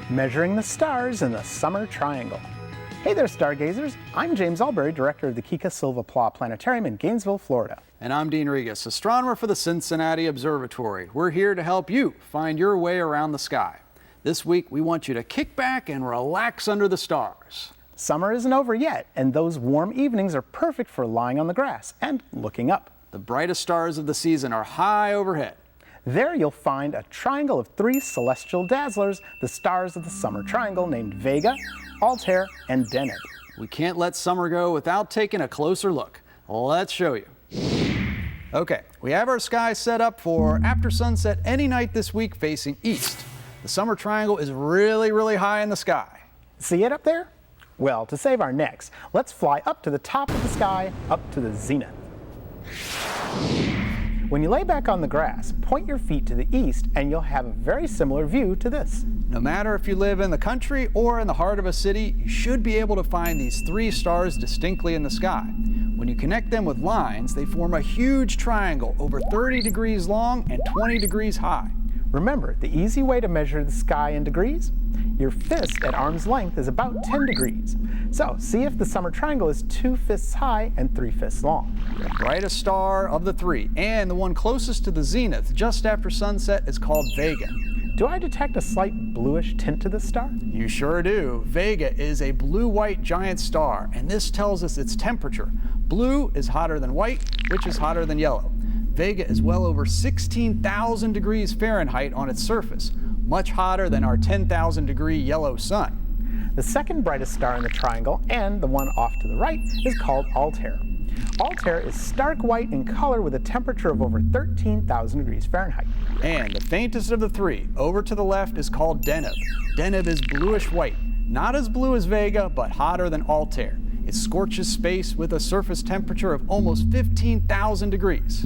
Measuring the stars in the summer triangle. Hey there, stargazers. I'm James Albury, director of the Kika Silva Pla Planetarium in Gainesville, Florida. And I'm Dean Regas, astronomer for the Cincinnati Observatory. We're here to help you find your way around the sky. This week, we want you to kick back and relax under the stars. Summer isn't over yet, and those warm evenings are perfect for lying on the grass and looking up. The brightest stars of the season are high overhead. There you'll find a triangle of 3 celestial dazzlers, the stars of the summer triangle named Vega, Altair, and Deneb. We can't let summer go without taking a closer look. Let's show you. Okay, we have our sky set up for after sunset any night this week facing east. The summer triangle is really high in the sky. See it up there? Well, to save our necks, let's fly up to the top of the sky, up to the zenith. When you lay back on the grass, point your feet to the east and you'll have a very similar view to this. No matter if you live in the country or in the heart of a city, you should be able to find these 3 stars distinctly in the sky. When you connect them with lines, they form a huge triangle over 30 degrees long and 20 degrees high. Remember, the easy way to measure the sky in degrees? Your fist at arm's length is about 10 degrees. So see if the summer triangle is 2 fists high and 3 fists long. The brightest star of the 3 and the one closest to the zenith just after sunset is called Vega. Do I detect a slight bluish tint to this star? You sure do. Vega is a blue-white giant star, and this tells us its temperature. Blue is hotter than white, which is hotter than yellow. Vega is well over 16,000 degrees Fahrenheit on its surface, much hotter than our 10,000 degree yellow sun. The second brightest star in the triangle, and the one off to the right, is called Altair. Altair is stark white in color with a temperature of over 13,000 degrees Fahrenheit. And the faintest of the 3, over to the left, is called Deneb. Deneb is bluish white, not as blue as Vega, but hotter than Altair. It scorches space with a surface temperature of almost 15,000 degrees.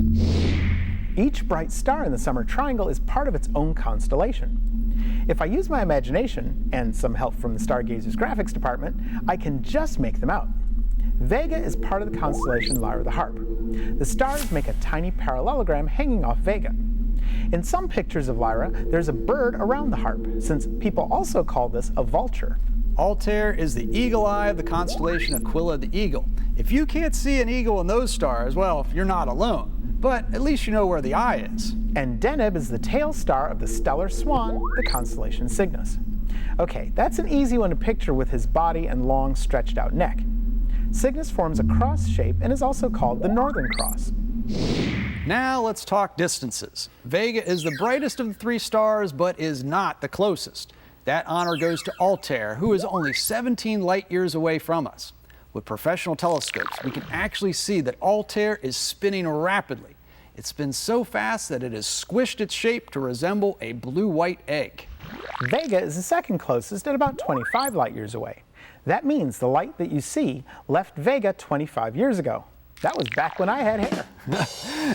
Each bright star in the summer triangle is part of its own constellation. If I use my imagination, and some help from the Stargazers graphics department, I can just make them out. Vega is part of the constellation Lyra the Harp. The stars make a tiny parallelogram hanging off Vega. In some pictures of Lyra, there's a bird around the harp, since people also call this a vulture. Altair is the eagle eye of the constellation Aquila the Eagle. If you can't see an eagle in those stars, well, you're not alone. But at least you know where the eye is. And Deneb is the tail star of the stellar swan, the constellation Cygnus. Okay, that's an easy one to picture with his body and long stretched out neck. Cygnus forms a cross shape and is also called the Northern Cross. Now let's talk distances. Vega is the brightest of the 3 stars, but is not the closest. That honor goes to Altair, who is only 17 light years away from us. With professional telescopes, we can actually see that Altair is spinning rapidly. It spins so fast that it has squished its shape to resemble a blue-white egg. Vega is the second closest at about 25 light years away. That means the light that you see left Vega 25 years ago. That was back when I had hair.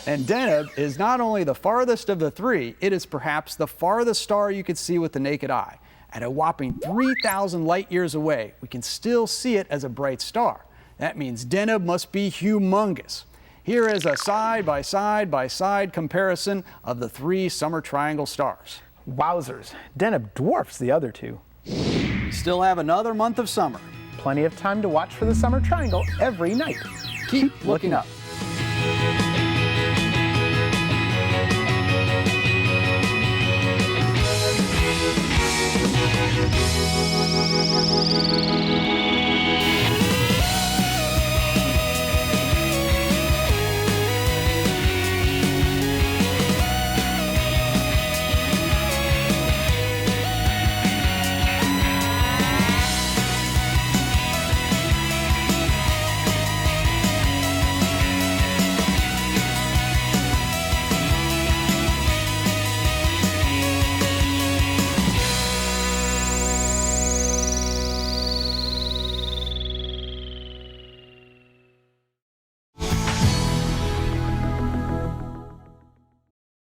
And Deneb is not only the farthest of the 3, it is perhaps the farthest star you could see with the naked eye. At a whopping 3,000 light years away, we can still see it as a bright star. That means Deneb must be humongous. Here is a side-by-side comparison of the 3 summer triangle stars. Wowzers, Deneb dwarfs the other 2. We still have another month of summer. Plenty of time to watch for the summer triangle every night. Keep looking up. Thank you.